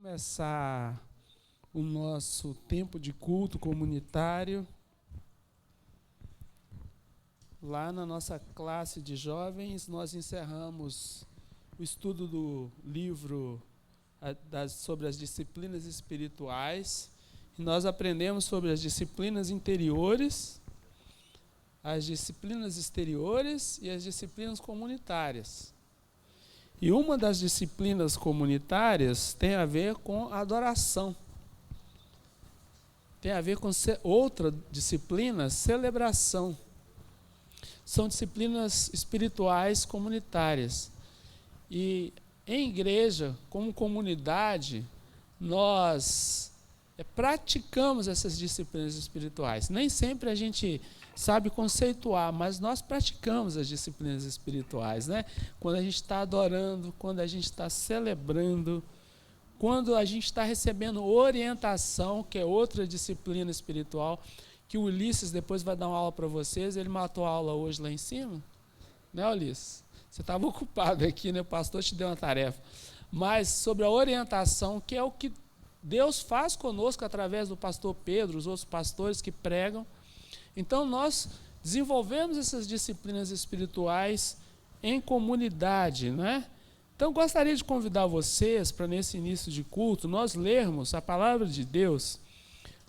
Começar o nosso tempo de culto comunitário lá na nossa classe de jovens. Nós encerramos o estudo do livro sobre as disciplinas espirituais e nós aprendemos sobre as disciplinas interiores, as disciplinas exteriores e as disciplinas comunitárias. E uma das disciplinas comunitárias tem a ver com adoração. Tem a ver com outra disciplina, celebração. São disciplinas espirituais comunitárias. E em igreja, como comunidade, nós praticamos essas disciplinas espirituais. Nem sempre a gente sabe conceituar, mas nós praticamos as disciplinas espirituais, né? Quando a gente está adorando, quando a gente está celebrando, quando a gente está recebendo orientação, que é outra disciplina espiritual, que o Ulisses depois vai dar uma aula para vocês. Ele matou a aula hoje lá em cima, né, Ulisses? Você estava ocupado aqui, né? O pastor te deu uma tarefa. Mas sobre a orientação, que é o que Deus faz conosco através do pastor Pedro, os outros pastores que pregam. Então, nós desenvolvemos essas disciplinas espirituais em comunidade, né? Então, gostaria de convidar vocês para, nesse início de culto, nós lermos a palavra de Deus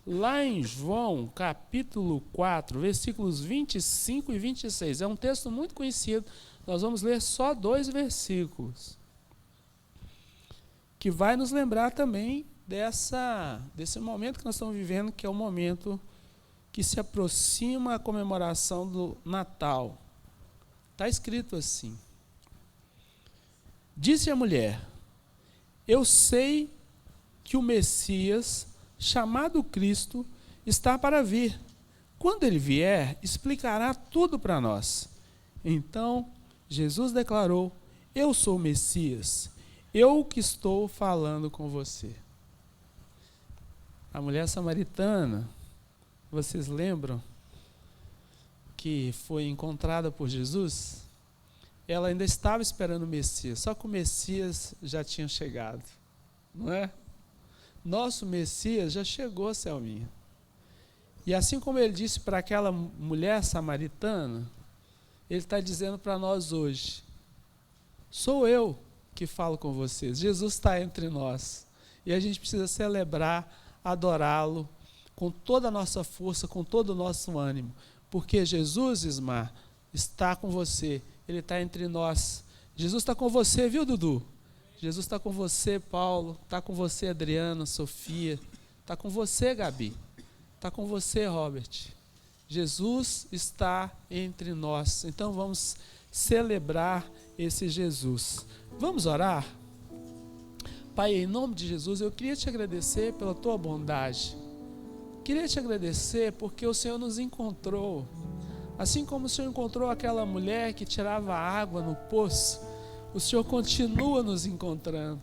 lá em João, capítulo 4, versículos 25 e 26. É um texto muito conhecido, nós vamos ler só 2 versículos, que vai nos lembrar também desse momento que nós estamos vivendo, que é o momento que se aproxima a comemoração do Natal. Está escrito assim: disse a mulher: eu sei que o Messias, chamado Cristo, está para vir. Quando ele vier, explicará tudo para nós. Então, Jesus declarou: eu sou o Messias, eu que estou falando com você. A mulher samaritana, vocês lembram que foi encontrada por Jesus? Ela ainda estava esperando o Messias, só que o Messias já tinha chegado, não é? Nosso Messias já chegou, Selminha. E assim como ele disse para aquela mulher samaritana, ele está dizendo para nós hoje: sou eu que falo com vocês. Jesus está entre nós. E a gente precisa celebrar, adorá-lo com toda a nossa força, com todo o nosso ânimo. Porque Jesus, Ismar, está com você. Ele está entre nós. Jesus está com você, viu, Dudu? Jesus está com você, Paulo. Está com você, Adriana, Sofia. Está com você, Gabi. Está com você, Robert. Jesus está entre nós. Então vamos celebrar esse Jesus. Vamos orar? Pai, em nome de Jesus, eu queria te agradecer pela tua bondade. Queria te agradecer porque o Senhor nos encontrou. Assim como o Senhor encontrou aquela mulher que tirava água no poço, o Senhor continua nos encontrando.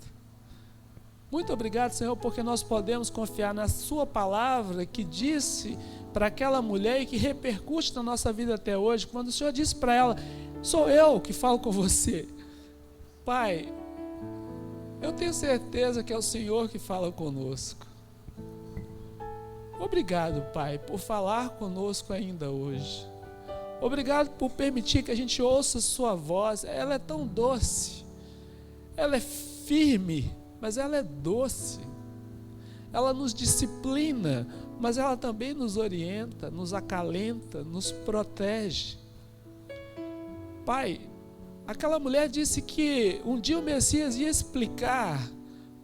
Muito obrigado, Senhor, porque nós podemos confiar na sua palavra que disse para aquela mulher e que repercute na nossa vida até hoje, quando o Senhor disse para ela: sou eu que falo com você. Pai, eu tenho certeza que é o Senhor que fala conosco. Obrigado, Pai, por falar conosco ainda hoje. Obrigado por permitir que a gente ouça a sua voz. Ela é tão doce, ela é firme, mas ela é doce. Ela nos disciplina, mas ela também nos orienta, nos acalenta, nos protege. Pai, aquela mulher disse que um dia o Messias ia explicar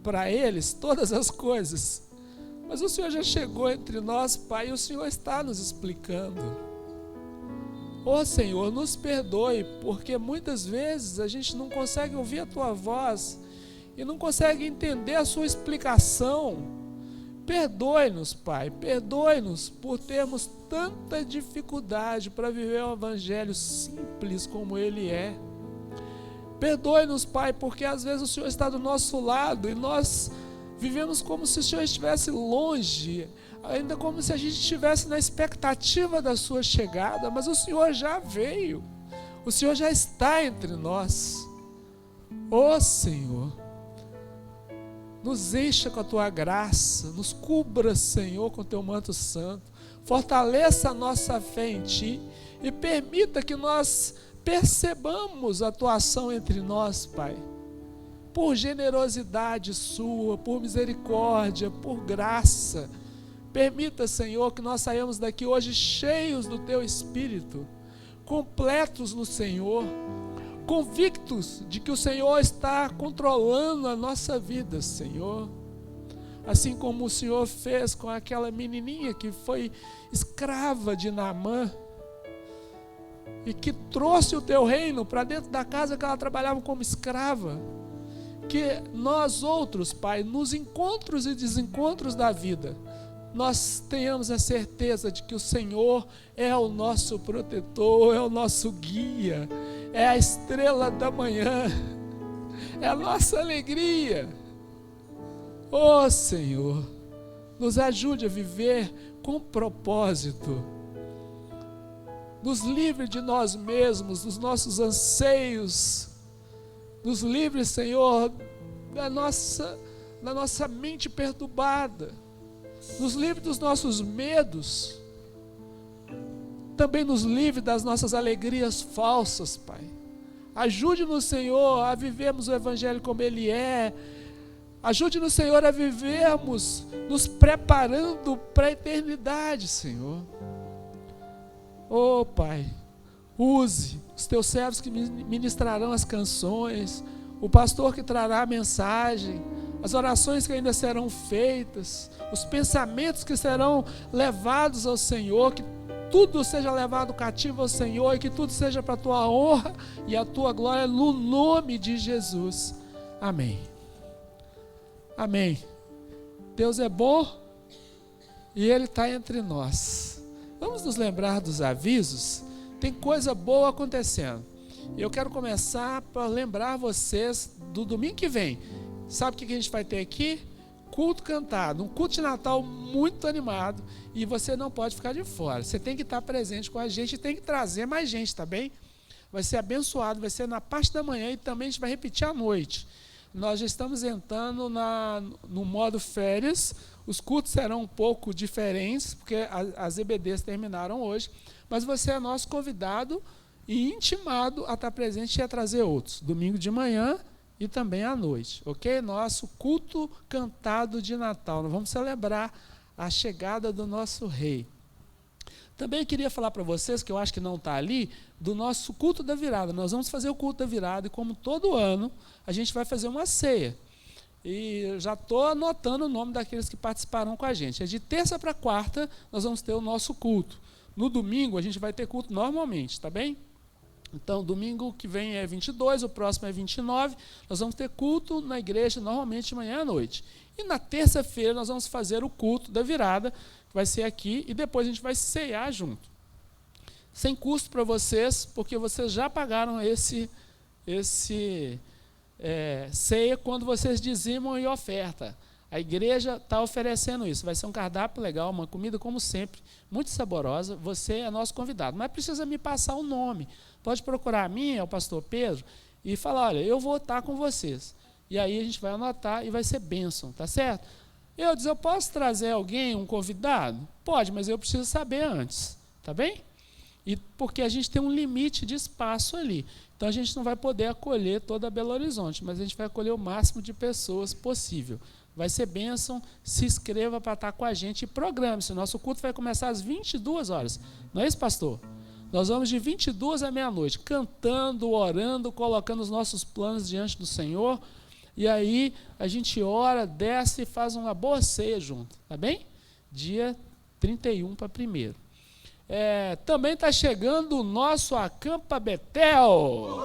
para eles todas as coisas, mas o Senhor já chegou entre nós, Pai, e o Senhor está nos explicando. Ô Senhor, nos perdoe, porque muitas vezes a gente não consegue ouvir a Tua voz e não consegue entender a Sua explicação. Perdoe-nos, Pai, perdoe-nos por termos tanta dificuldade para viver o Evangelho simples como ele é. Perdoe-nos, Pai, porque às vezes o Senhor está do nosso lado e nós vivemos como se o Senhor estivesse longe, ainda como se a gente estivesse na expectativa da sua chegada, mas o Senhor já veio, o Senhor já está entre nós. Ó Senhor, Nos encha com a tua graça, nos cubra, Senhor, com o teu manto santo, fortaleça a nossa fé em Ti e permita que nós percebamos a tua ação entre nós, Pai, por generosidade sua, por misericórdia, por graça. Permita, Senhor, que nós saiamos daqui hoje cheios do teu Espírito, completos no Senhor, convictos de que o Senhor está controlando a nossa vida, Senhor. Assim como o Senhor fez com aquela menininha que foi escrava de Naamã e que trouxe o teu reino para dentro da casa que ela trabalhava como escrava. Que nós outros, Pai, nos encontros e desencontros da vida, nós tenhamos a certeza de que o Senhor é o nosso protetor, é o nosso guia, é a estrela da manhã, é a nossa alegria. Ó Senhor, nos ajude a viver com propósito, nos livre de nós mesmos, dos nossos anseios, nos livre, Senhor, da nossa mente perturbada, nos livre dos nossos medos, também nos livre das nossas alegrias falsas, Pai. Ajude-nos, Senhor, a vivermos o Evangelho como Ele é. Ajude-nos, Senhor, a vivermos nos preparando para a eternidade, Senhor. Oh, Pai, use os teus servos que ministrarão as canções, o pastor que trará a mensagem, as orações que ainda serão feitas, os pensamentos que serão levados ao Senhor, que tudo seja levado cativo ao Senhor e que tudo seja para a tua honra e a tua glória, no nome de Jesus. Amém. Amém. Deus é bom e Ele está entre nós. Vamos nos lembrar dos avisos. Tem coisa boa acontecendo. Eu quero começar para lembrar vocês do domingo que vem. Sabe o que a gente vai ter aqui? Culto cantado, um culto de Natal muito animado, e você não pode ficar de fora. Você tem que estar presente com a gente e tem que trazer mais gente, tá bem? Vai ser abençoado, vai ser na parte da manhã e também a gente vai repetir à noite. Nós já estamos entrando no modo férias, os cultos serão um pouco diferentes, porque as EBDs terminaram hoje, mas você é nosso convidado e intimado a estar presente e a trazer outros, domingo de manhã e também à noite, ok? Nosso culto cantado de Natal, nós vamos celebrar a chegada do nosso rei. Também queria falar para vocês, que eu acho que não está ali, do nosso culto da virada. Nós vamos fazer o culto da virada e, como todo ano, a gente vai fazer uma ceia. E já estou anotando o nome daqueles que participarão com a gente. É de terça para quarta, nós vamos ter o nosso culto. No domingo, a gente vai ter culto normalmente, tá bem? Então, domingo que vem é 22, o próximo é 29. Nós vamos ter culto na igreja, normalmente de manhã à noite. E na terça-feira, nós vamos fazer o culto da virada, que vai ser aqui, e depois a gente vai ceiar junto. Sem custo para vocês, porque vocês já pagaram esse ceia quando vocês dizimam e oferta. A igreja está oferecendo isso. Vai ser um cardápio legal, uma comida, como sempre, muito saborosa. Você é nosso convidado, mas precisa me passar o nome. Pode procurar a mim, é o pastor Pedro, e falar, olha, eu vou estar com vocês. E aí a gente vai anotar e vai ser bênção, tá certo? Eu posso trazer alguém, um convidado? Pode, mas eu preciso saber antes, tá bem? E porque a gente tem um limite de espaço ali. Então a gente não vai poder acolher toda Belo Horizonte, mas a gente vai acolher o máximo de pessoas possível. Vai ser bênção, se inscreva para estar com a gente e programe-se. O nosso culto vai começar às 22 horas. Não é isso, pastor? Nós vamos de 22 à meia-noite, cantando, orando, colocando os nossos planos diante do Senhor. E aí a gente ora, desce e faz uma boa ceia junto, tá bem? Dia 31 para 1º. Também está chegando o nosso Acampa Betel.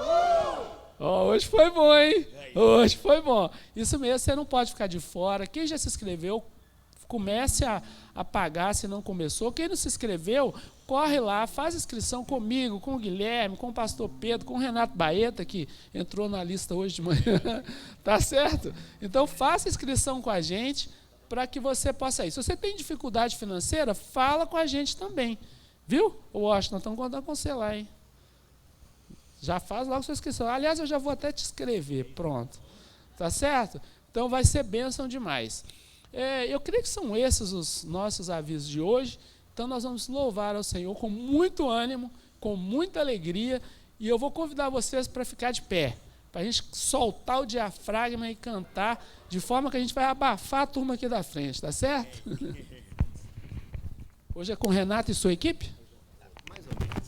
Hoje foi bom, hein? Hoje foi bom. Isso mesmo, você não pode ficar de fora. Quem já se inscreveu, comece a pagar se não começou. Quem não se inscreveu, corre lá, faz inscrição comigo, com o Guilherme, com o pastor Pedro, com o Renato Baeta, que entrou na lista hoje de manhã. Tá certo? Então, faça inscrição com a gente para que você possa ir. Se você tem dificuldade financeira, fala com a gente também. Viu? Washington, estamos contando com você lá, hein? Já faz logo sua inscrição. Aliás, eu já vou até te escrever. Pronto. Tá certo? Então vai ser bênção demais. Eu creio que são esses os nossos avisos de hoje. Então nós vamos louvar ao Senhor com muito ânimo, com muita alegria. E eu vou convidar vocês para ficar de pé, para a gente soltar o diafragma e cantar, de forma que a gente vai abafar a turma aqui da frente, tá certo? Hoje é com o Renato e sua equipe? Mais ou menos.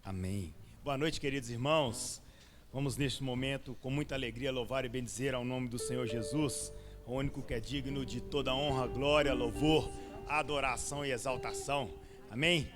Amém. Boa noite, queridos irmãos. Vamos neste momento, com muita alegria, louvar e bendizer ao nome do Senhor Jesus, o único que é digno de toda honra, glória, louvor, adoração e exaltação. Amém?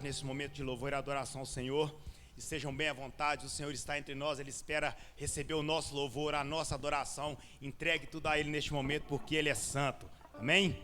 Nesse momento de louvor e adoração ao Senhor, estejam bem à vontade, o Senhor está entre nós, Ele espera receber o nosso louvor, a nossa adoração. Entregue tudo a Ele neste momento, porque Ele é santo. Amém?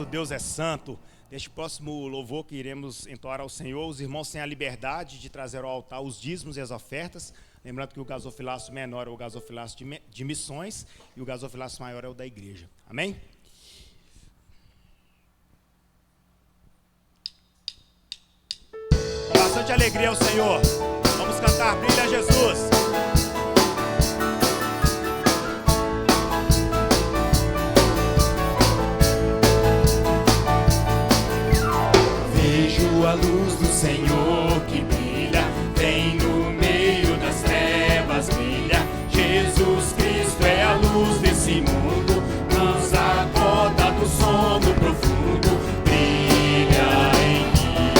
nosso Deus é santo. Neste próximo louvor que iremos entoar ao Senhor, os irmãos têm a liberdade de trazer ao altar os dízimos e as ofertas. Lembrando que o gasofilaço menor é o gasofilaço de missões e o gasofilaço maior é o da igreja. Amém? Com bastante alegria ao Senhor. Vamos cantar Brilha Jesus. Vejo a luz do Senhor que brilha, vem no meio das trevas, brilha. Jesus Cristo é a luz desse mundo, nos acorda do sono profundo. Brilha em mim,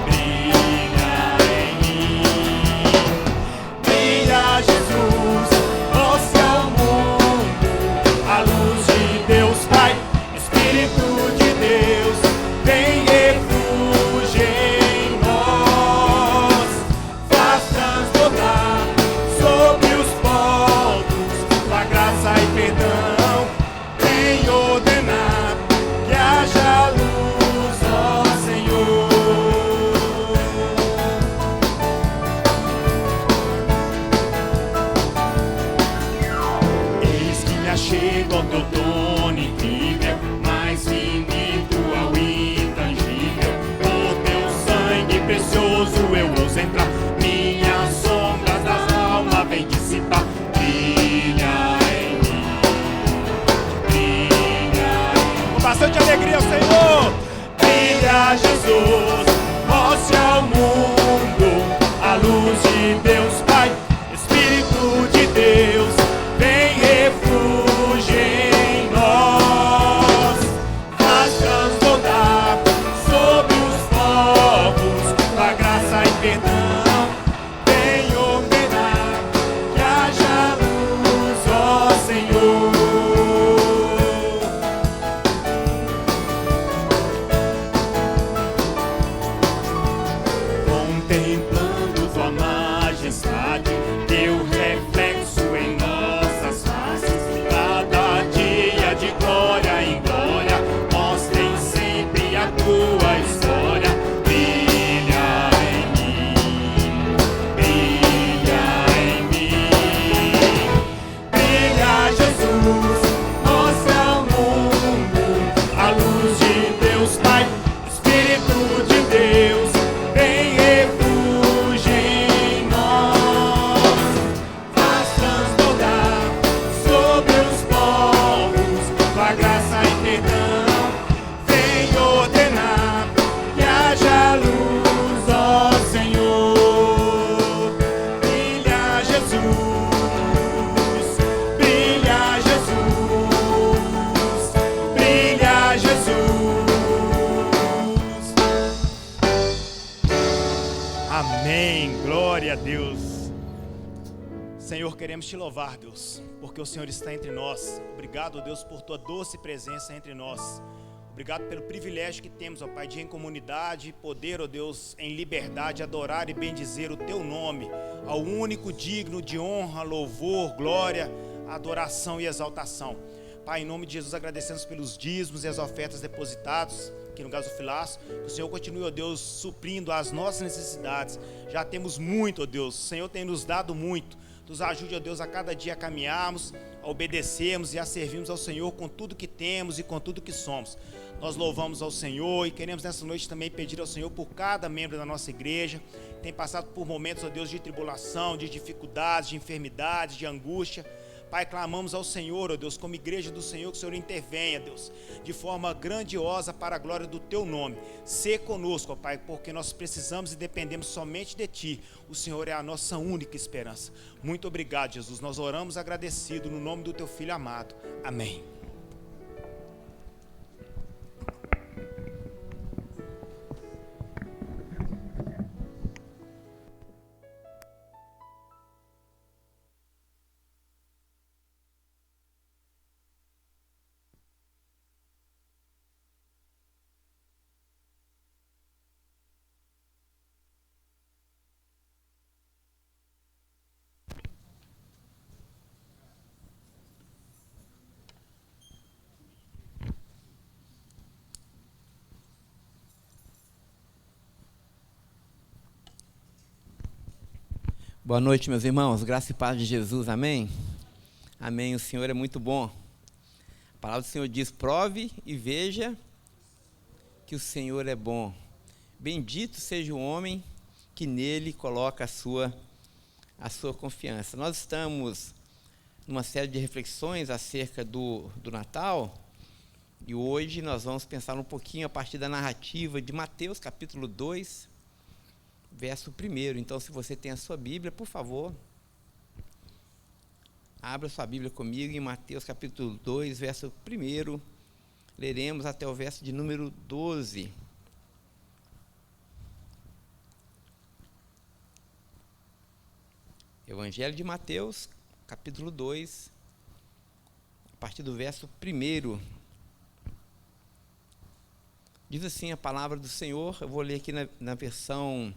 brilha em mim. Brilha Jesus, mostre ao mundo a luz de Deus Pai, Espírito de Deus, vem refúgio em nós, faz transbordar sobre os povos tua graça e perdão, vem ordenar que haja luz, ó Senhor. Eis que me achego ao teu trono incrível, mais finito ao intangível. Por teu sangue precioso eu ouso entrar, minhas sombras das almas vem dissipar. Brilha em mim, brilha em mim. Com bastante alegria ao Senhor. Brilha Jesus, mostre ao mundo a luz de Deus Pai, Espírito de Deus, vem refúgio em nós, faz transbordar sobre os povos tua graça e perdão, vem ordenar que haja luz, ó Senhor. Contemplando tua majestade, teu reflexo em nossas faces, cada dia de glória em glória, mostrem sempre a tua história. Brilha em mim, brilha em mim. Brilha Jesus, mostra ao mundo a luz de Deus Pai, Espírito de Deus, vem refúgio em nós, faz transbordar sobre os povos tua graça e perdão, vem ordenar que haja luz, ó Senhor. Brilha Jesus, brilha Jesus, brilha Jesus. Amém, glória a Deus. Senhor, queremos te louvar, Deus, porque o Senhor está entre nós. Obrigado, Deus, por tua doce presença entre nós. Obrigado pelo privilégio que temos, ó Pai, de em comunidade poder, ó Deus, em liberdade adorar e bendizer o teu nome, ao único digno de honra, louvor, glória, adoração e exaltação. Pai, em nome de Jesus, agradecemos pelos dízimos e as ofertas depositados aqui no gasofilaço. Que o Senhor continue, ó Deus, suprindo as nossas necessidades. Já temos muito, ó Deus, o Senhor tem nos dado muito. Nos ajude, ó Deus, a cada dia a caminharmos, a obedecermos e a servirmos ao Senhor com tudo que temos e com tudo que somos. Nós louvamos ao Senhor e queremos nessa noite também pedir ao Senhor por cada membro da nossa igreja que tem passado por momentos, ó Deus, de tribulação, de dificuldades, de enfermidades, de angústia. Pai, clamamos ao Senhor, ó Deus, como igreja do Senhor, que o Senhor intervenha, Deus, de forma grandiosa para a glória do Teu nome. Sê conosco, ó Pai, porque nós precisamos e dependemos somente de Ti. O Senhor é a nossa única esperança. Muito obrigado, Jesus. Nós oramos agradecido no nome do Teu Filho amado. Amém. Boa noite, meus irmãos. Graça e paz de Jesus. Amém? Amém. O Senhor é muito bom. A palavra do Senhor diz: prove e veja que o Senhor é bom. Bendito seja o homem que nele coloca a sua confiança. Nós estamos numa série de reflexões acerca do Natal, e hoje nós vamos pensar um pouquinho a partir da narrativa de Mateus, capítulo 2, verso 1. Então, se você tem a sua Bíblia, por favor, abra sua Bíblia comigo em Mateus, capítulo 2, verso 1. Leremos até o verso de número 12. Evangelho de Mateus, capítulo 2, a partir do verso 1. Diz assim a palavra do Senhor. Eu vou ler aqui na versão,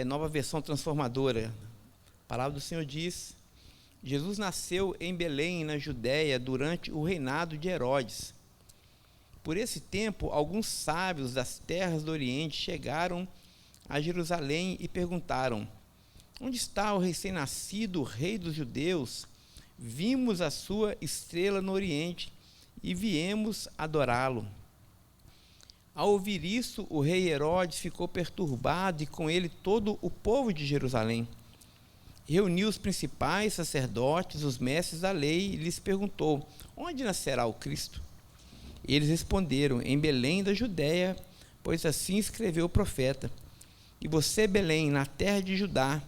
nova versão transformadora. A palavra do Senhor diz: Jesus nasceu em Belém, na Judéia, durante o reinado de Herodes. Por esse tempo, alguns sábios das terras do Oriente chegaram a Jerusalém e perguntaram: onde está o recém-nascido rei dos judeus? Vimos a sua estrela no Oriente e viemos adorá-lo. Ao ouvir isso, o rei Herodes ficou perturbado e com ele todo o povo de Jerusalém. Reuniu os principais sacerdotes, os mestres da lei, e lhes perguntou: onde nascerá o Cristo? Eles responderam: em Belém da Judéia, pois assim escreveu o profeta. E você, Belém, na terra de Judá,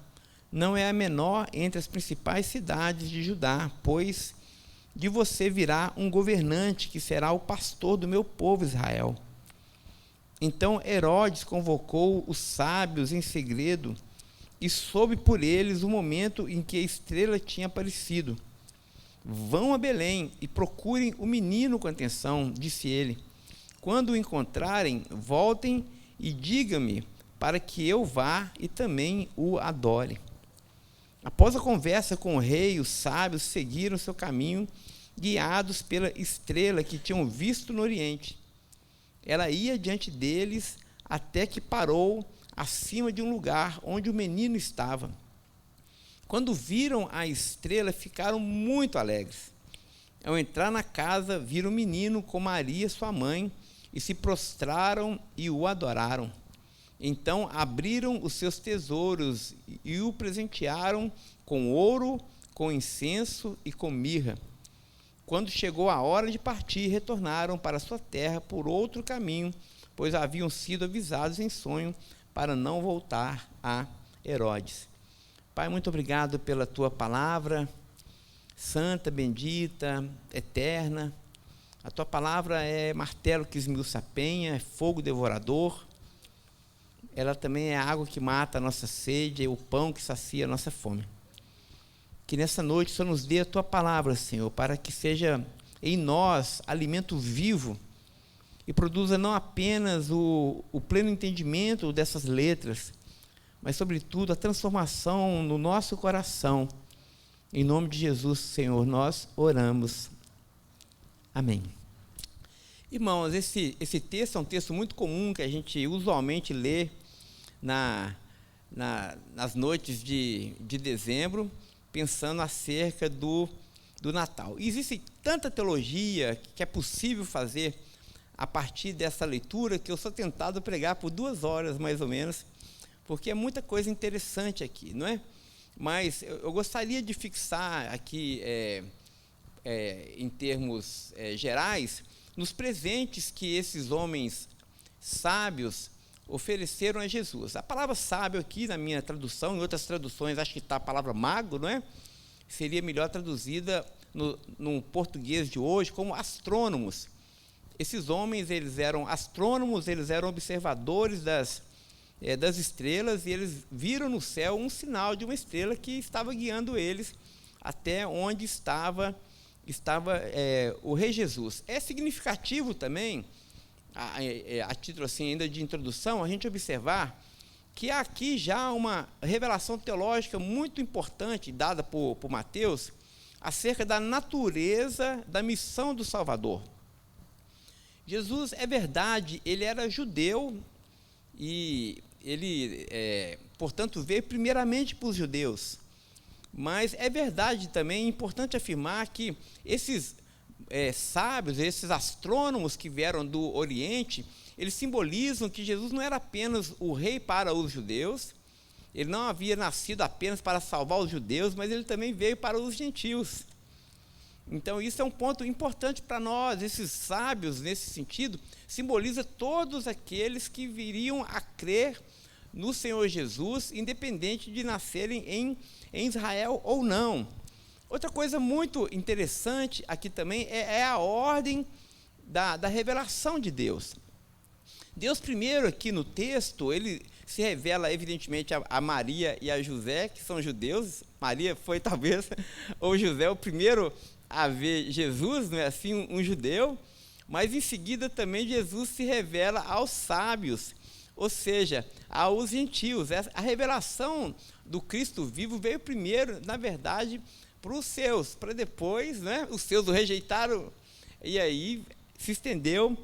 não é a menor entre as principais cidades de Judá, pois de você virá um governante que será o pastor do meu povo Israel. Então Herodes convocou os sábios em segredo e soube por eles o momento em que a estrela tinha aparecido. Vão a Belém e procurem o menino com atenção, disse ele. Quando o encontrarem, voltem e digam-me, para que eu vá e também o adore. Após a conversa com o rei, os sábios seguiram seu caminho, guiados pela estrela que tinham visto no Oriente. Ela ia diante deles até que parou acima de um lugar onde o menino estava. Quando viram a estrela, ficaram muito alegres. Ao entrar na casa, viram o menino com Maria, sua mãe, e se prostraram e o adoraram. Então abriram os seus tesouros e o presentearam com ouro, com incenso e com mirra. Quando chegou a hora de partir, retornaram para sua terra por outro caminho, pois haviam sido avisados em sonho para não voltar a Herodes. Pai, muito obrigado pela tua palavra, santa, bendita, eterna. A tua palavra é martelo que esmiuça a penha, é fogo devorador. Ela também é a água que mata a nossa sede, é o pão que sacia a nossa fome. Que nessa noite só nos dê a tua palavra, Senhor, para que seja em nós alimento vivo e produza não apenas o pleno entendimento dessas letras, mas, sobretudo, a transformação no nosso coração. Em nome de Jesus, Senhor, nós oramos. Amém. Irmãos, esse texto é um texto muito comum que a gente usualmente lê nas noites de dezembro, pensando acerca do Natal. E existe tanta teologia que é possível fazer a partir dessa leitura, que eu sou tentado a pregar por 2 horas, mais ou menos, porque é muita coisa interessante aqui, não é? Mas eu gostaria de fixar aqui, em termos gerais, nos presentes que esses homens sábios ofereceram a Jesus. A palavra sábio aqui, na minha tradução, em outras traduções, acho que está a palavra mago, não é? Seria melhor traduzida no português de hoje como astrônomos. Esses homens, eles eram astrônomos, eles eram observadores das estrelas, e eles viram no céu um sinal de uma estrela que estava guiando eles até onde estava o Rei Jesus. É significativo também, a título assim, ainda de introdução, a gente observar que há aqui já uma revelação teológica muito importante dada por Mateus acerca da natureza da missão do Salvador. Jesus, é verdade, ele era judeu e ele portanto, veio primeiramente para os judeus. Mas é verdade também, é importante afirmar que esses sábios, esses astrônomos que vieram do Oriente, eles simbolizam que Jesus não era apenas o rei para os judeus, ele não havia nascido apenas para salvar os judeus, mas ele também veio para os gentios. Então, isso é um ponto importante para nós. Esses sábios, nesse sentido, simbolizam todos aqueles que viriam a crer no Senhor Jesus, independente de nascerem em Israel ou não. Outra coisa muito interessante aqui também é a ordem da revelação de Deus. Deus primeiro aqui no texto, ele se revela evidentemente a Maria e a José, que são judeus. Maria foi talvez, ou José, o primeiro a ver Jesus, não é assim, um judeu. Mas em seguida também Jesus se revela aos sábios, ou seja, aos gentios. A revelação do Cristo vivo veio primeiro, na verdade, para os seus, para depois, né, os seus o rejeitaram, e aí se estendeu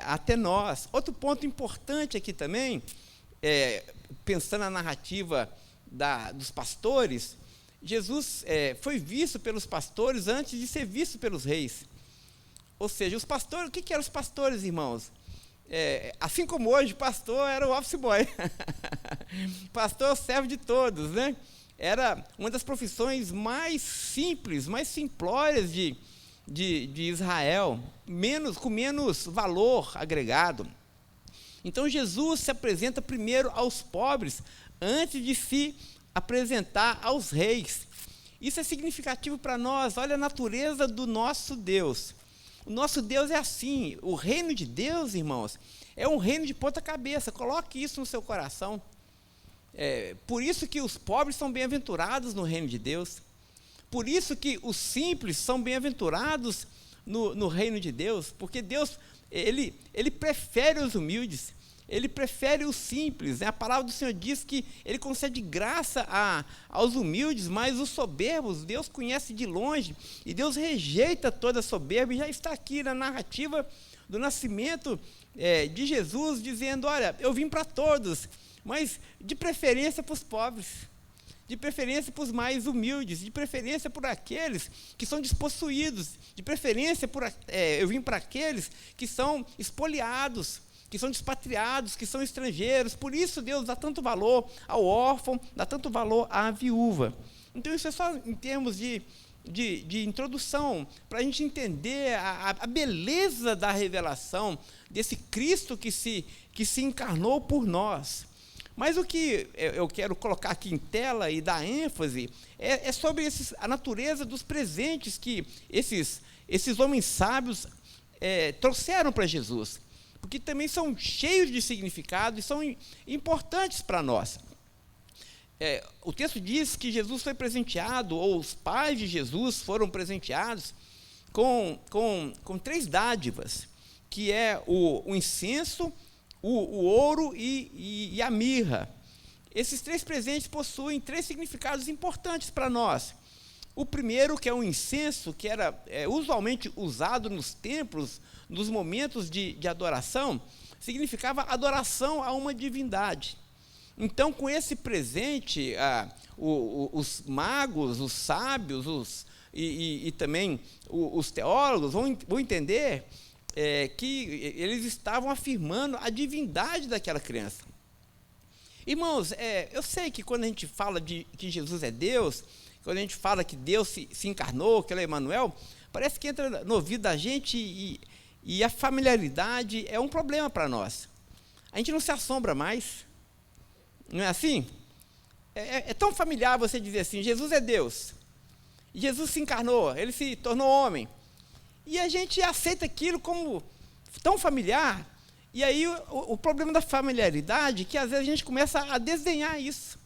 até nós. Outro ponto importante aqui também, pensando na narrativa dos pastores, Jesus foi visto pelos pastores antes de ser visto pelos reis. Ou seja, os pastores, o que eram os pastores, irmãos? Assim como hoje, pastor era o office boy. Pastor é o servo de todos, né? Era uma das profissões mais simples, mais simplórias de Israel, com menos valor agregado. Então Jesus se apresenta primeiro aos pobres, antes de se apresentar aos reis. Isso é significativo para nós. Olha a natureza do nosso Deus. O nosso Deus é assim. O reino de Deus, irmãos, é um reino de ponta cabeça. Coloque isso no seu coração. Por isso que os pobres são bem-aventurados no reino de Deus. Por isso que os simples são bem-aventurados no reino de Deus, porque Deus, ele prefere os humildes, ele prefere os simples, né? A palavra do Senhor diz que ele concede graça aos humildes, mas os soberbos, Deus conhece de longe, e Deus rejeita toda soberba, e já está aqui na narrativa do nascimento de Jesus, dizendo, olha, eu vim para todos, mas de preferência para os pobres, de preferência para os mais humildes, de preferência por aqueles que são despossuídos, de preferência eu vim para aqueles que são espoliados, que são despatriados, que são estrangeiros. Por isso Deus dá tanto valor ao órfão, dá tanto valor à viúva. Então isso é só em termos de introdução, para a gente entender a beleza da revelação desse Cristo que se encarnou por nós. Mas o que eu quero colocar aqui em tela e dar ênfase é sobre a natureza dos presentes que esses homens sábios trouxeram para Jesus, porque também são cheios de significado e são importantes para nós. O texto diz que Jesus foi presenteado, ou os pais de Jesus foram presenteados com 3 dádivas, que é o incenso, o ouro e a mirra. Esses 3 presentes possuem 3 significados importantes para nós. O primeiro, que é o incenso, que era usualmente usado nos templos, nos momentos de adoração, significava adoração a uma divindade. Então, com esse presente, os magos, os sábios, e também os teólogos vão entender que eles estavam afirmando a divindade daquela criança. Irmãos, eu sei que quando a gente fala que Jesus é Deus, quando a gente fala que Deus se encarnou, que ele é Emanuel, parece que entra no ouvido da gente e a familiaridade é um problema para nós. A gente não se assombra mais, não é assim? É tão familiar você dizer assim, Jesus é Deus, Jesus se encarnou, ele se tornou homem, e a gente aceita aquilo como tão familiar, e aí o problema da familiaridade é que às vezes a gente começa a desdenhar isso,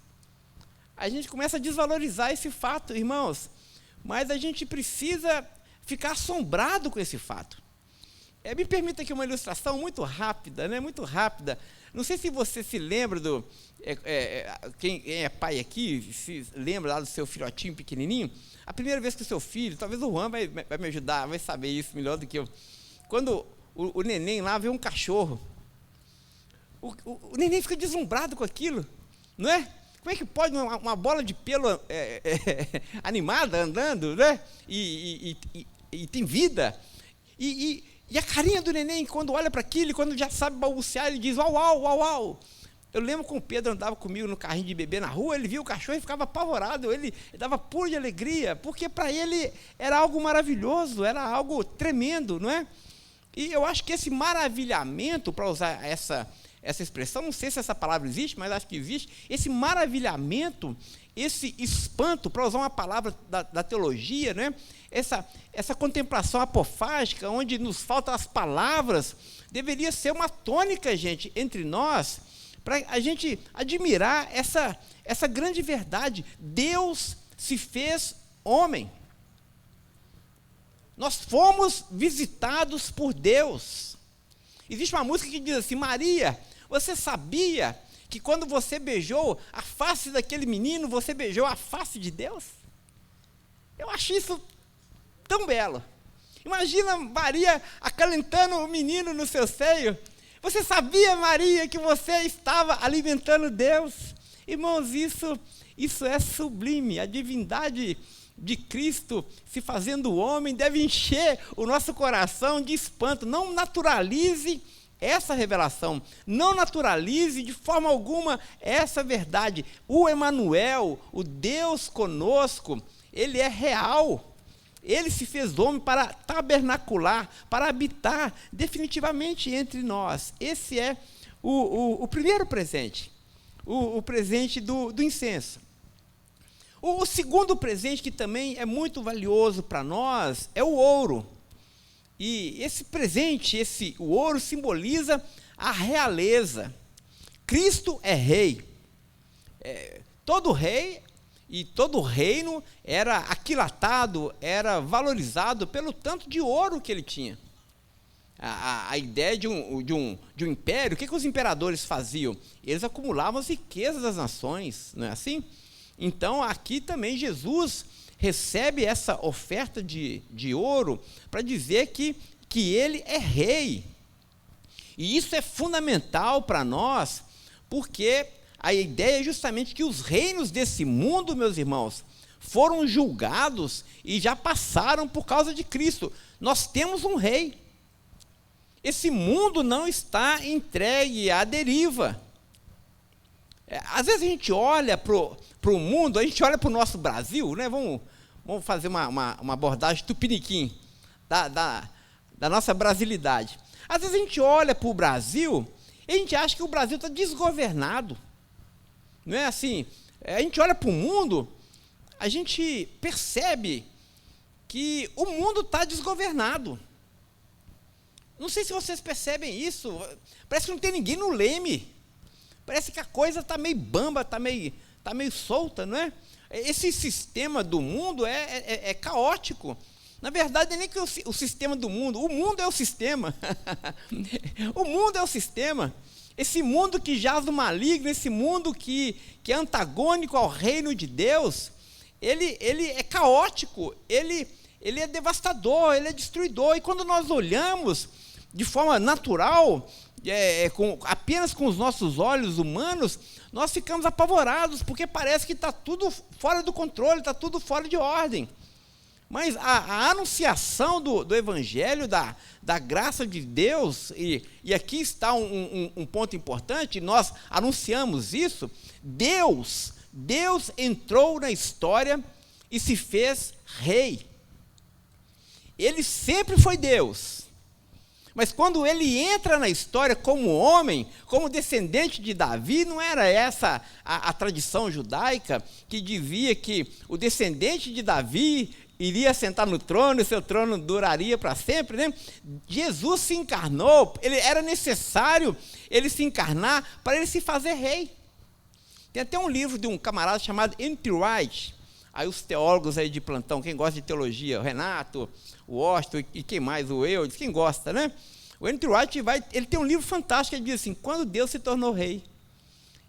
a gente começa a desvalorizar esse fato, irmãos, mas a gente precisa ficar assombrado com esse fato. Me permita aqui uma ilustração muito rápida, né? Muito rápida. Não sei se você se lembra quem é pai aqui, se lembra lá do seu filhotinho pequenininho, a primeira vez que o seu filho, talvez o Juan vai me ajudar, vai saber isso melhor do que eu, quando o neném lá vê um cachorro, o neném fica deslumbrado com aquilo, não é? Como é que pode uma bola de pelo animada andando, né? E tem vida. E a carinha do neném, quando olha para aquilo, quando já sabe balbuciar, ele diz, uau, uau, uau, uau. Eu lembro quando o Pedro andava comigo no carrinho de bebê na rua, ele via o cachorro e ficava apavorado, ele dava pulo de alegria, porque para ele era algo maravilhoso, era algo tremendo, não é? E eu acho que esse maravilhamento, para usar essa expressão, não sei se essa palavra existe, mas acho que existe, esse maravilhamento, esse espanto, para usar uma palavra da teologia, né? Essa contemplação apofágica, onde nos faltam as palavras, deveria ser uma tônica, gente, entre nós, para a gente admirar essa grande verdade. Deus se fez homem. Nós fomos visitados por Deus. Existe uma música que diz assim, Maria, você sabia que quando você beijou a face daquele menino, você beijou a face de Deus? Eu acho isso tão belo. Imagina Maria acalentando o menino no seu seio. Você sabia, Maria, que você estava alimentando Deus? Irmãos, isso é sublime. A divindade de Cristo se fazendo homem deve encher o nosso coração de espanto. Não naturalize essa revelação. Não naturalize de forma alguma essa verdade. O Emanuel, o Deus conosco, ele é real. Ele se fez homem para tabernacular, para habitar definitivamente entre nós. Esse é o primeiro presente, o presente do incenso. O segundo presente, que também é muito valioso para nós, é o ouro. E esse presente, o ouro, simboliza a realeza. Cristo é rei. Todo rei e todo reino era aquilatado, era valorizado pelo tanto de ouro que ele tinha. A ideia de um império, o que os imperadores faziam? Eles acumulavam as riquezas das nações, não é assim? Então, aqui também Jesus recebe essa oferta de ouro para dizer que ele é rei. E isso é fundamental para nós, porque a ideia é justamente que os reinos desse mundo, meus irmãos, foram julgados e já passaram por causa de Cristo. Nós temos um rei. Esse mundo não está entregue à deriva. Às vezes a gente olha para o mundo, a gente olha para o nosso Brasil, né? Vamos fazer uma abordagem tupiniquim da nossa brasilidade. Às vezes a gente olha para o Brasil e a gente acha que o Brasil está desgovernado. Não é assim? A gente olha para o mundo, a gente percebe que o mundo está desgovernado. Não sei se vocês percebem isso, parece que não tem ninguém no leme, parece que a coisa está meio bamba, está meio solta, não é? Esse sistema do mundo é caótico. Na verdade, não é nem que o sistema do mundo, o mundo é o sistema. O mundo é o sistema. Esse mundo que jaz no maligno, esse mundo que é antagônico ao reino de Deus, ele é caótico, ele é devastador, ele é destruidor. E quando nós olhamos de forma natural, apenas com os nossos olhos humanos, nós ficamos apavorados, porque parece que está tudo fora do controle, está tudo fora de ordem. Mas a anunciação do Evangelho, da graça de Deus, e aqui está um ponto importante, nós anunciamos isso, Deus entrou na história e se fez rei. Ele sempre foi Deus, mas quando ele entra na história como homem, como descendente de Davi, não era essa a tradição judaica que dizia que o descendente de Davi iria sentar no trono e seu trono duraria para sempre, né? Jesus se encarnou, era necessário ele se encarnar para ele se fazer rei. Tem até um livro de um camarada chamado N.T. Wright, aí os teólogos aí de plantão, quem gosta de teologia, o Renato, o Austin e quem mais, o Eudes, quem gosta, né? O N.T. Wright ele tem um livro fantástico que diz assim, quando Deus se tornou rei,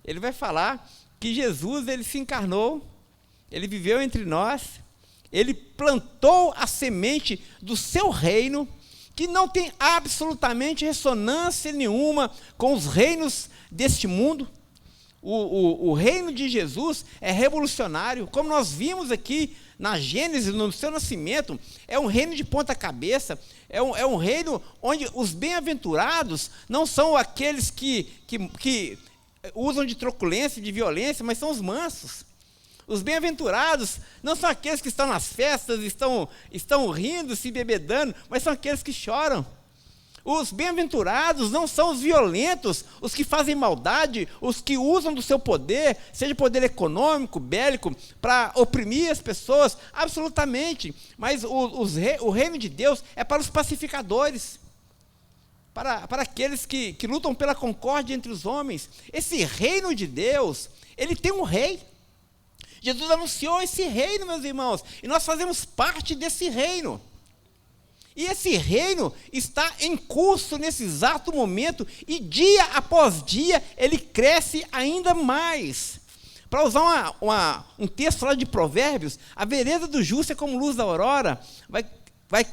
ele vai falar que Jesus, ele se encarnou, ele viveu entre nós, ele plantou a semente do seu reino, que não tem absolutamente ressonância nenhuma com os reinos deste mundo. O reino de Jesus é revolucionário, como nós vimos aqui na Gênesis, no seu nascimento. É um reino de ponta cabeça, é um reino onde os bem-aventurados não são aqueles que usam de truculência, de violência, mas são os mansos. Os bem-aventurados não são aqueles que estão nas festas, estão rindo, se bebedando, mas são aqueles que choram. Os bem-aventurados não são os violentos, os que fazem maldade, os que usam do seu poder, seja poder econômico, bélico, para oprimir as pessoas, absolutamente. Mas o reino de Deus é para os pacificadores, para aqueles que lutam pela concórdia entre os homens. Esse reino de Deus, ele tem um rei. Jesus anunciou esse reino, meus irmãos, e nós fazemos parte desse reino. E esse reino está em curso nesse exato momento, e dia após dia ele cresce ainda mais. Para usar um texto lá de Provérbios, a vereda do justo é como luz da aurora, vai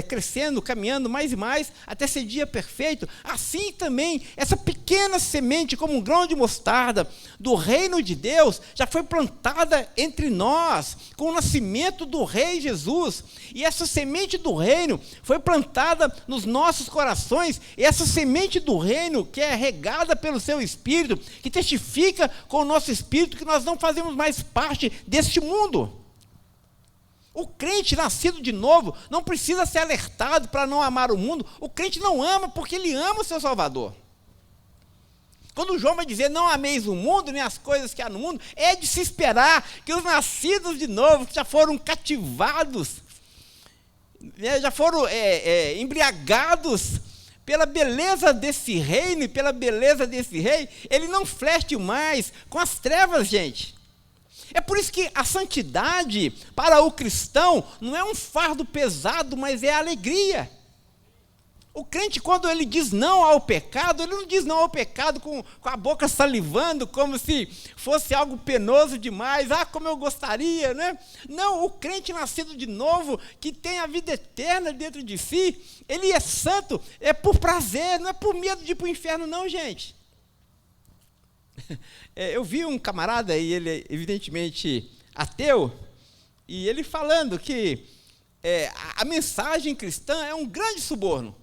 crescendo, caminhando mais e mais, até ser dia perfeito. Assim também, essa pequena semente, como um grão de mostarda, do reino de Deus, já foi plantada entre nós, com o nascimento do Rei Jesus. E essa semente do reino foi plantada nos nossos corações, e essa semente do reino, que é regada pelo seu Espírito, que testifica com o nosso Espírito que nós não fazemos mais parte deste mundo. O crente nascido de novo não precisa ser alertado para não amar o mundo. O crente não ama porque ele ama o seu Salvador. Quando João vai dizer, não ameis o mundo, nem as coisas que há no mundo, é de se esperar que os nascidos de novo, que já foram cativados, já foram embriagados pela beleza desse reino e pela beleza desse rei, ele não flerte mais com as trevas, gente. É por isso que a santidade para o cristão não é um fardo pesado, mas é alegria. O crente, quando ele diz não ao pecado, ele não diz não ao pecado com a boca salivando, como se fosse algo penoso demais, como eu gostaria, né? Não, o crente nascido de novo, que tem a vida eterna dentro de si, ele é santo, é por prazer, não é por medo de ir para o inferno não, gente. Eu vi um camarada, e ele é evidentemente ateu, e ele falando que a mensagem cristã é um grande suborno.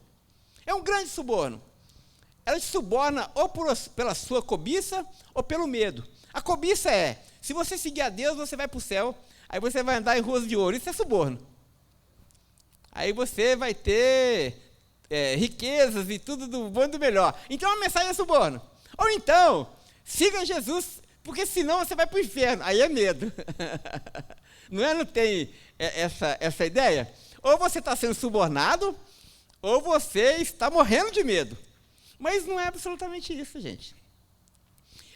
É um grande suborno. Ela te suborna ou pela sua cobiça ou pelo medo. A cobiça é, se você seguir a Deus, você vai para o céu, aí você vai andar em ruas de ouro. Isso é suborno. Aí você vai ter riquezas e tudo do bom e do melhor. Então a mensagem é suborno. Ou então, siga Jesus, porque senão você vai para o inferno. Aí é medo. Não tem essa ideia? Ou você está sendo subornado, ou você está morrendo de medo. Mas não é absolutamente isso, gente.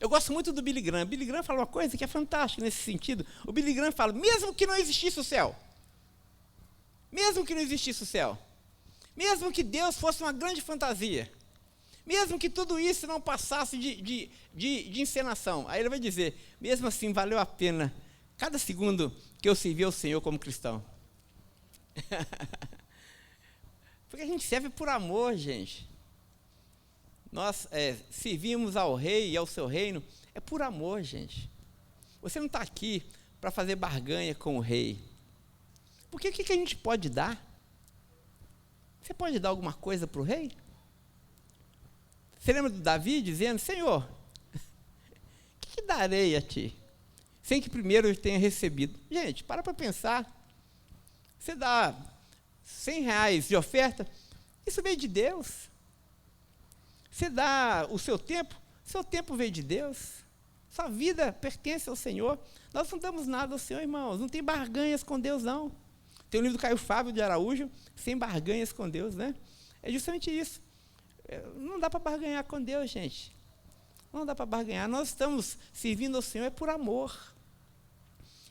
Eu gosto muito do Billy Graham. Billy Graham fala uma coisa que é fantástica nesse sentido. O Billy Graham fala, mesmo que não existisse o céu, mesmo que não existisse o céu, mesmo que Deus fosse uma grande fantasia, mesmo que tudo isso não passasse de encenação, aí ele vai dizer, mesmo assim valeu a pena cada segundo que eu servi ao Senhor como cristão. Porque a gente serve por amor, gente. Nós servimos ao rei e ao seu reino, é por amor, gente. Você não está aqui para fazer barganha com o rei. Porque o que a gente pode dar? Você pode dar alguma coisa para o rei? Você lembra do Davi dizendo, Senhor, o que darei a ti? Sem que primeiro eu tenha recebido. Gente, para pensar. Você dá R$100 de oferta, isso veio de Deus. Você dá o seu tempo veio de Deus. Sua vida pertence ao Senhor. Nós não damos nada ao Senhor, irmãos. Não tem barganhas com Deus, não. Tem o livro do Caio Fábio de Araújo, Sem Barganhas com Deus, né? É justamente isso. Não dá para barganhar com Deus, gente. Não dá para barganhar. Nós estamos servindo ao Senhor por amor.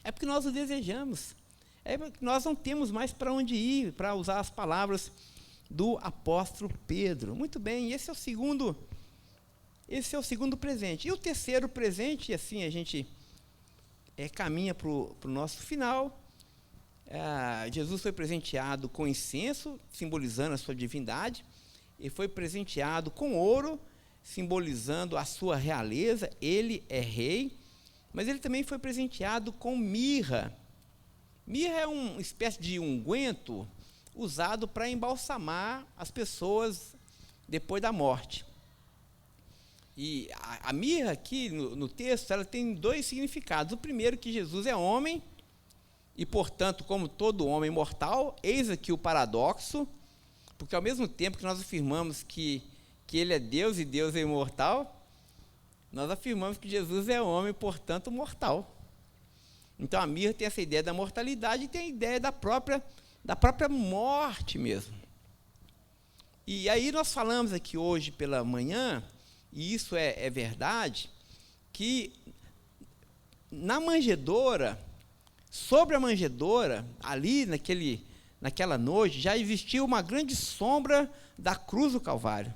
É porque nós o desejamos. É porque nós não temos mais para onde ir, para usar as palavras do apóstolo Pedro. Muito bem, esse é o segundo presente. E o terceiro presente, e assim a gente caminha para o nosso final. Jesus foi presenteado com incenso, simbolizando a sua divindade, e foi presenteado com ouro, simbolizando a sua realeza, ele é rei, mas ele também foi presenteado com mirra. Mirra é uma espécie de unguento usado para embalsamar as pessoas depois da morte. E a mirra aqui no texto, ela tem dois significados. O primeiro, que Jesus é homem, e portanto, como todo homem mortal, eis aqui o paradoxo, porque ao mesmo tempo que nós afirmamos que ele é Deus e Deus é imortal, nós afirmamos que Jesus é homem, portanto mortal. Então a mirra tem essa ideia da mortalidade e tem a ideia da própria morte mesmo. E aí nós falamos aqui hoje pela manhã, e isso é verdade, que na manjedoura, sobre a manjedoura, ali naquela noite, já existia uma grande sombra da cruz do Calvário.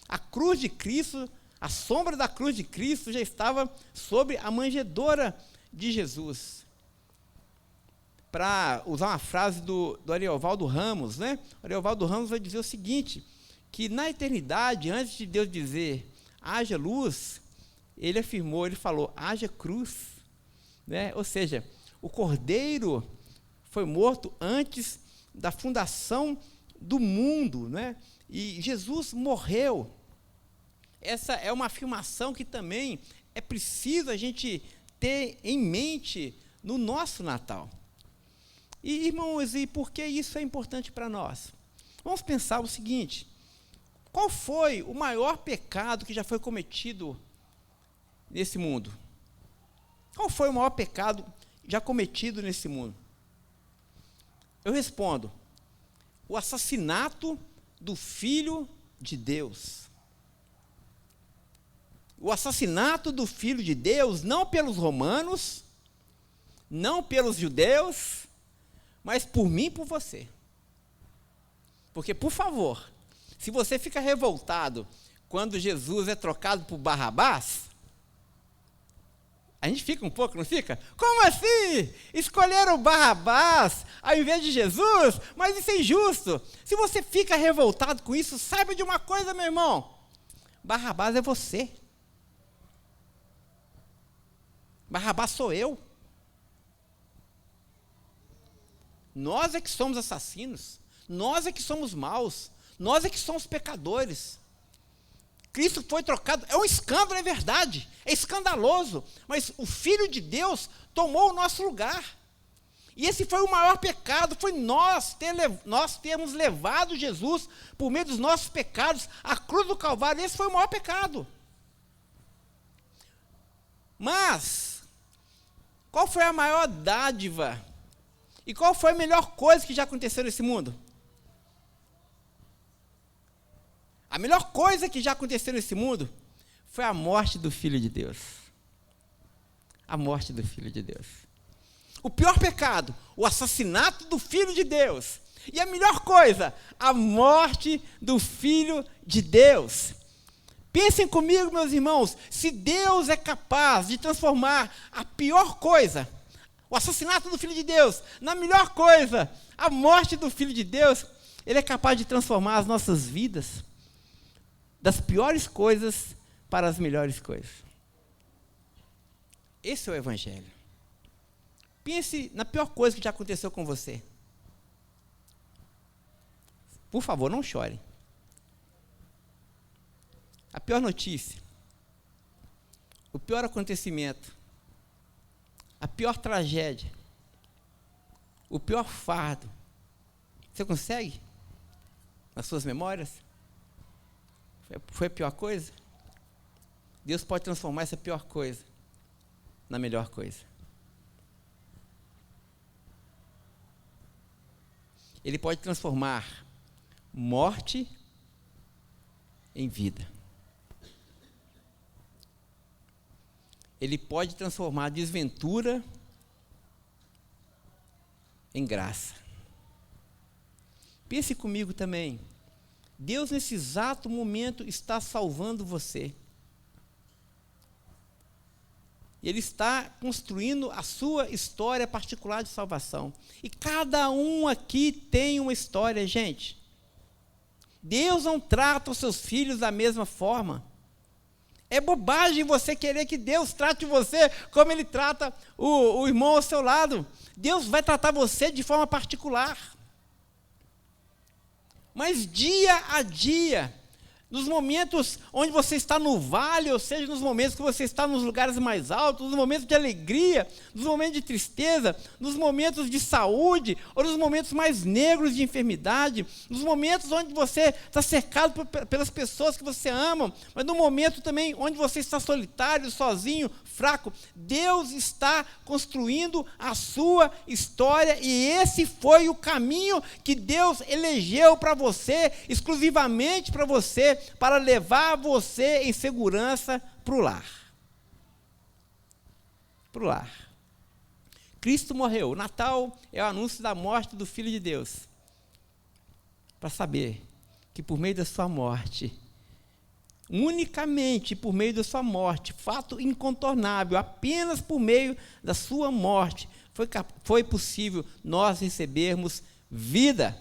A cruz de Cristo, a sombra da cruz de Cristo já estava sobre a manjedoura de Jesus. Para usar uma frase do Ariovaldo Ramos, né? O Ariovaldo Ramos vai dizer o seguinte, que na eternidade, antes de Deus dizer, haja luz, ele falou, haja cruz. Né? Ou seja, o Cordeiro foi morto antes da fundação do mundo, né? E Jesus morreu. Essa é uma afirmação que também é preciso a gente ter em mente no nosso Natal. E, irmãos, e por que isso é importante para nós? Vamos pensar o seguinte, qual foi o maior pecado que já foi cometido nesse mundo? Qual foi o maior pecado já cometido nesse mundo? Eu respondo, o assassinato do Filho de Deus. O assassinato do Filho de Deus, não pelos romanos, não pelos judeus, mas por mim e por você. Porque, por favor, se você fica revoltado quando Jesus é trocado por Barrabás, a gente fica um pouco, não fica? Como assim? Escolheram Barrabás ao invés de Jesus? Mas isso é injusto. Se você fica revoltado com isso, saiba de uma coisa, meu irmão. Barrabás é você. Barrabás sou eu. Nós é que somos assassinos. Nós é que somos maus. Nós é que somos pecadores. Cristo foi trocado, é um escândalo, é verdade, é escandaloso, mas o Filho de Deus tomou o nosso lugar. E esse foi o maior pecado, foi nós termos levado Jesus, por meio dos nossos pecados, à cruz do Calvário. Esse foi o maior pecado. Mas, qual foi a maior dádiva? E qual foi a melhor coisa que já aconteceu nesse mundo? A melhor coisa que já aconteceu nesse mundo foi a morte do Filho de Deus. A morte do Filho de Deus. O pior pecado, o assassinato do Filho de Deus. E a melhor coisa, a morte do Filho de Deus. Pensem comigo, meus irmãos, se Deus é capaz de transformar a pior coisa, o assassinato do Filho de Deus, na melhor coisa, a morte do Filho de Deus, Ele é capaz de transformar as nossas vidas das piores coisas para as melhores coisas. Esse é o Evangelho. Pense na pior coisa que já aconteceu com você. Por favor, não chore. A pior notícia, o pior acontecimento, a pior tragédia, o pior fardo. Você consegue? Nas suas memórias? Foi a pior coisa? Deus pode transformar essa pior coisa na melhor coisa. Ele pode transformar morte em vida. Ele pode transformar desventura em graça. Pense comigo também. Deus, nesse exato momento, está salvando você. Ele está construindo a sua história particular de salvação. E cada um aqui tem uma história, gente. Deus não trata os seus filhos da mesma forma. É bobagem você querer que Deus trate você como Ele trata o irmão ao seu lado. Deus vai tratar você de forma particular. Mas dia a dia, nos momentos onde você está no vale, ou seja, nos momentos que você está nos lugares mais altos, nos momentos de alegria, nos momentos de tristeza, nos momentos de saúde, ou nos momentos mais negros de enfermidade, nos momentos onde você está cercado pelas pessoas que você ama, mas no momento também onde você está solitário, sozinho, fraco, Deus está construindo a sua história, e esse foi o caminho que Deus elegeu para você, exclusivamente para você, para levar você em segurança para o lar. Para o lar. Cristo morreu. O Natal é o anúncio da morte do Filho de Deus. Para saber que por meio da sua morte, unicamente por meio da sua morte, fato incontornável, apenas por meio da sua morte, foi possível nós recebermos vida.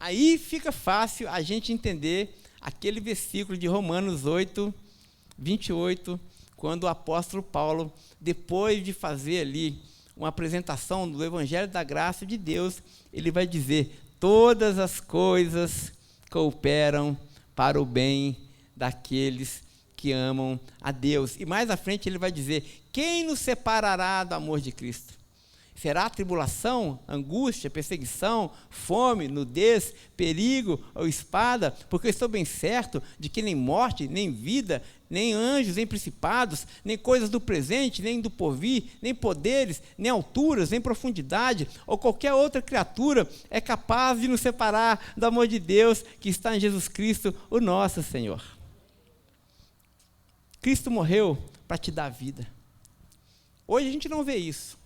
Aí fica fácil a gente entender aquele versículo de Romanos 8, 28, quando o apóstolo Paulo, depois de fazer ali uma apresentação do Evangelho da Graça de Deus, ele vai dizer: todas as coisas cooperam para o bem daqueles que amam a Deus. E mais à frente ele vai dizer: quem nos separará do amor de Cristo? Será tribulação, angústia, perseguição, fome, nudez, perigo ou espada? Porque eu estou bem certo de que nem morte, nem vida, nem anjos, nem principados, nem coisas do presente, nem do porvir, nem poderes, nem alturas, nem profundidade, ou qualquer outra criatura é capaz de nos separar do amor de Deus que está em Jesus Cristo, o nosso Senhor. Cristo morreu para te dar vida. Hoje a gente não vê isso.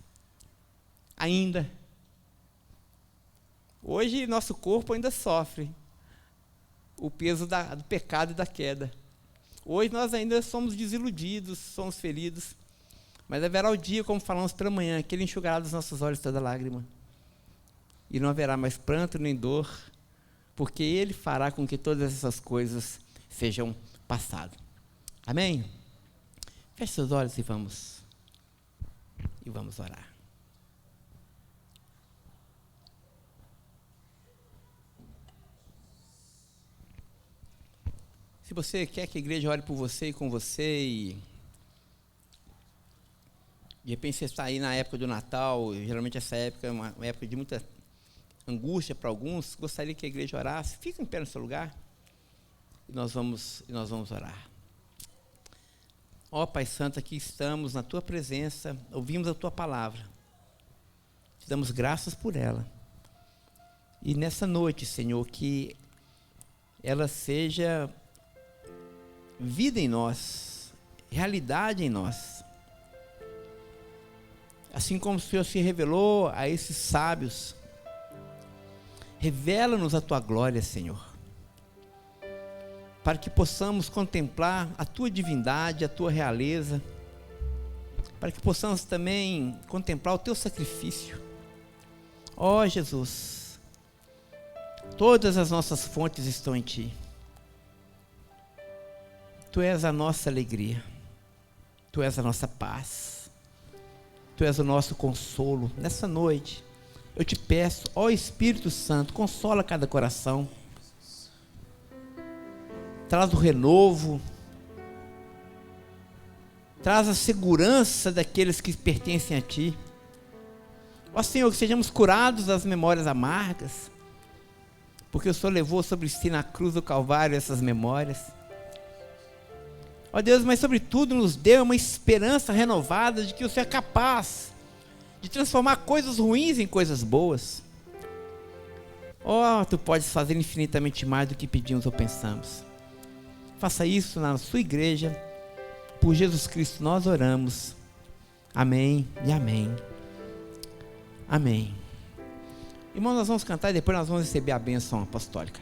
Ainda. Hoje nosso corpo ainda sofre o peso do pecado e da queda. Hoje nós ainda somos desiludidos, somos feridos, mas haverá o dia, como falamos pela manhã, que Ele enxugará dos nossos olhos toda lágrima, e não haverá mais pranto nem dor, porque Ele fará com que todas essas coisas sejam passadas. Amém? Feche seus olhos e vamos orar. Se você quer que a igreja ore por você e com você, e de repente você está aí na época do Natal, geralmente essa época é uma época de muita angústia para alguns, gostaria que a igreja orasse, fica em pé no seu lugar, e nós vamos orar. Ó Pai Santo, aqui estamos na Tua presença, ouvimos a Tua palavra, te damos graças por ela, e nessa noite, Senhor, que ela seja vida em nós, realidade em nós. Assim como o Senhor se revelou a esses sábios, revela-nos a Tua glória, Senhor, para que possamos contemplar a Tua divindade, a Tua realeza, para que possamos também contemplar o Teu sacrifício. Ó Jesus, todas as nossas fontes estão em Ti. Tu és a nossa alegria, Tu és a nossa paz, Tu és o nosso consolo. Nessa noite, eu te peço, ó Espírito Santo, consola cada coração, traz o renovo, traz a segurança daqueles que pertencem a Ti. Ó Senhor, que sejamos curados das memórias amargas, porque o Senhor levou sobre si na cruz do Calvário essas memórias. Ó Deus, mas sobretudo nos dê uma esperança renovada de que o Senhor é capaz de transformar coisas ruins em coisas boas. Ó, Tu podes fazer infinitamente mais do que pedimos ou pensamos. Faça isso na sua igreja, por Jesus Cristo nós oramos. Amém e amém. Amém. Irmãos, nós vamos cantar e depois nós vamos receber a bênção apostólica.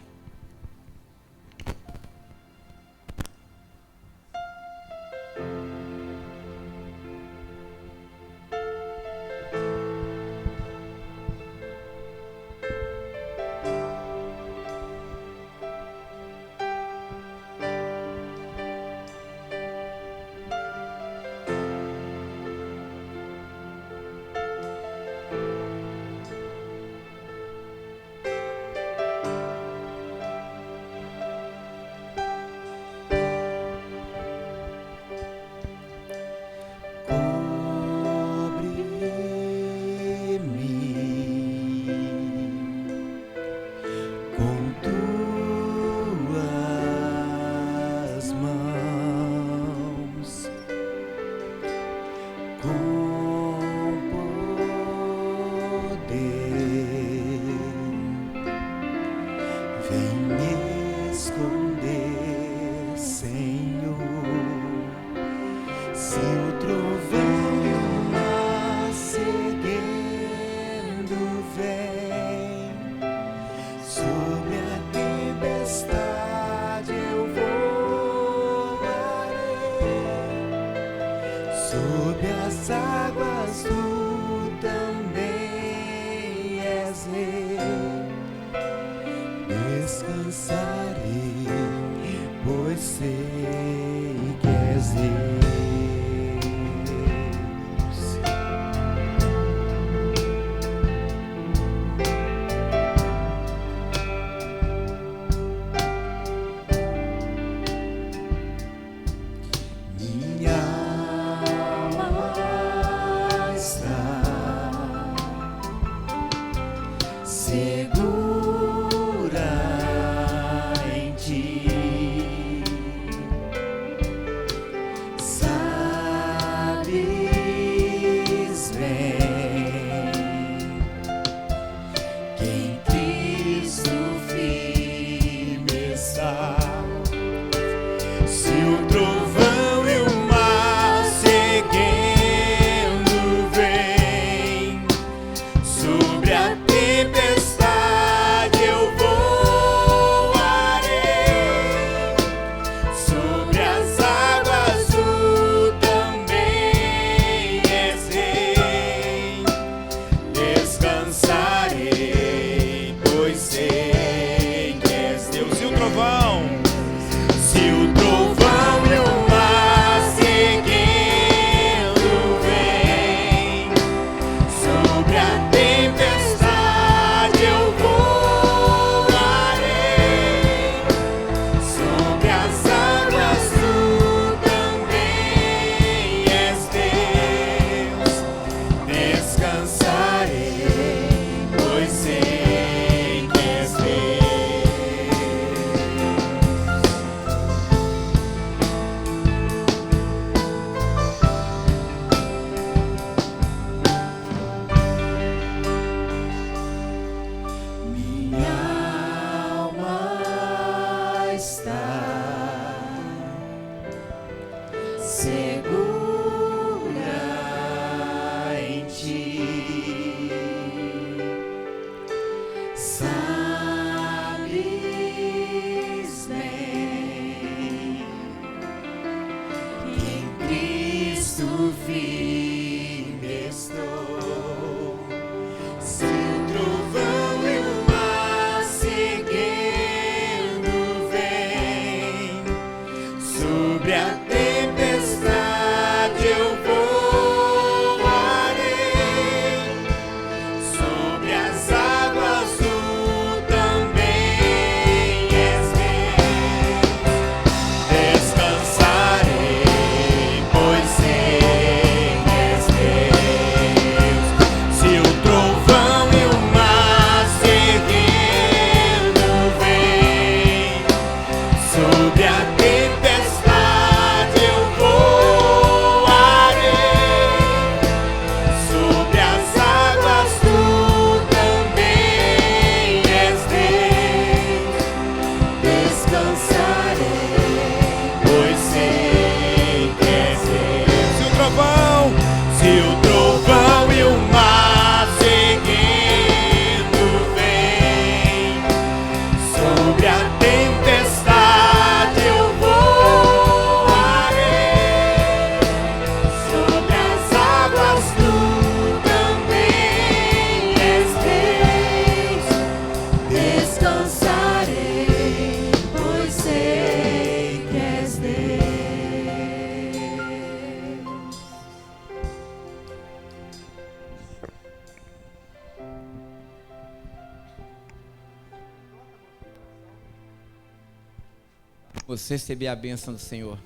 você receber a bênção do Senhor.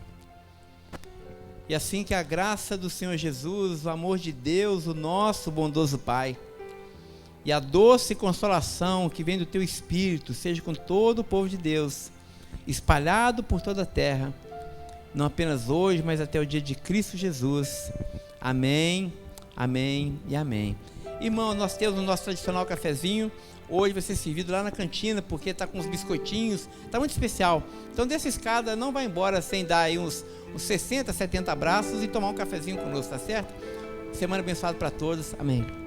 E assim que a graça do Senhor Jesus, o amor de Deus, o nosso bondoso Pai, e a doce consolação que vem do teu Espírito, seja com todo o povo de Deus, espalhado por toda a terra, não apenas hoje, mas até o dia de Cristo Jesus. Amém, amém e amém. Irmão, nós temos o nosso tradicional cafezinho. Hoje vai ser servido lá na cantina, porque está com uns biscoitinhos, está muito especial. Então desce a escada, não vai embora sem dar aí uns 60, 70 abraços e tomar um cafezinho conosco, tá certo? Semana abençoada para todos, amém.